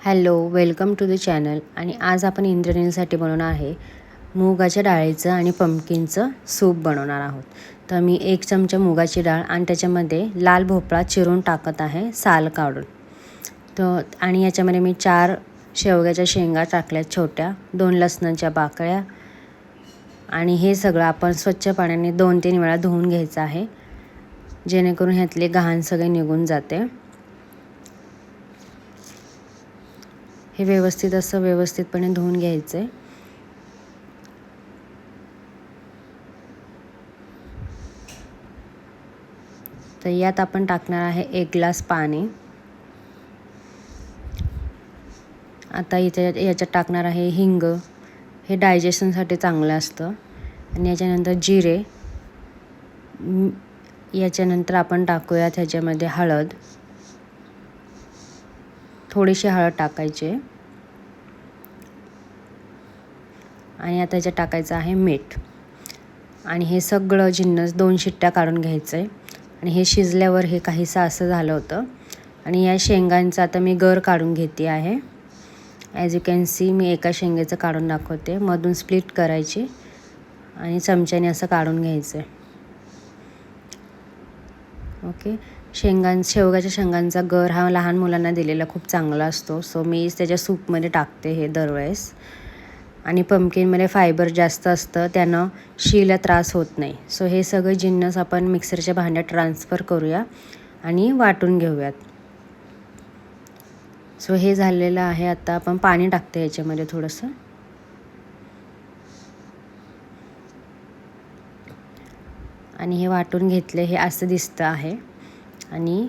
Hello, welcome to the channel. आणि आज आपण इंद्रायणीसाठी बनवणार आहे मुगाच्या डाळीचं आणि पंपकिनचं सूप बनवणार आहोत. तर मी 1 चमचा मुगाची डाळ आणि त्याच्यामध्ये लाल भोपळा चिरून टाकत आहे साल काढून. तर आणि याच्यामध्ये मी 4 शेवग्याच्या शेंगा टाकल्या छोट्या, 2 लसणाच्या पाकळ्या आणि हे सगळं आपण स्वच्छ पाण्याने 2-3 वेळा धुवून घ्यायचं आहे, जेणेकरून ह्यातले घाण सगळे निघून जाते. हे व्यवस्थितपणे धुवून घ्यायचे. तर यात आपण टाकणार आहे 1 ग्लास पाणी. आता इथे याच्यात टाकणार आहे हिंग, हे डायजेशनसाठी चांगलं असतं. आणि याच्यानंतर जिरे. याच्यानंतर आपण टाकूयात ह्याच्यामध्ये हळद, थोडीशी हळद टाकायची. आणि आता याच्यात टाकायचं आहे मीठ. आणि हे सगळं जिन्नस 2 शिट्ट्या काढून घ्यायचं आहे. आणि हे शिजल्यावर हे काहीसं असं झालं होतं. आणि या शेंगांचा आता मी गर काढून घेते आहे. ॲज यू कॅन सी मी एका शेंगेचं काढून दाखवते. मधून स्प्लिट करायची आणि चमच्याने असं काढून घ्यायचं आहे. ओके. शेवगाच्या शेंगांचा गर हा लहान मुलांना दिलेला खूप चांगला असतो. सो मी त्याच्या सूपमध्ये टाकते हे दरवेळेस. आणि पंपकिनमध्ये फायबर जास्त असतं, त्यानं शीला त्रास होत नाही. सो हे सगळे जिन्नस आपण मिक्सरच्या भांड्यात ट्रान्सफर करूया आणि वाटून घेऊयात. सो हे झालेलं आहे. आता आपण पाणी टाकते याच्यामध्ये थोडंसं. आणि हे वाटून घेतले, हे असं दिसतं आहे. आणि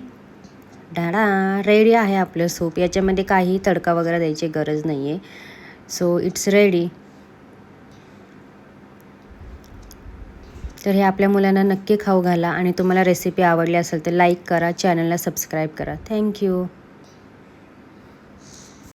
डाळा रेडी आहे आपलं सूप. याच्यामध्ये काही तडका वगैरे द्यायची गरज नाही आहे. So it's ready. तर हे आपल्या मुलांना नक्की खाऊ घाला. आणि तुम्हाला रेसिपी आवडली असेल तर लाईक करा, चॅनलला सबस्क्राईब करा. थँक्यू.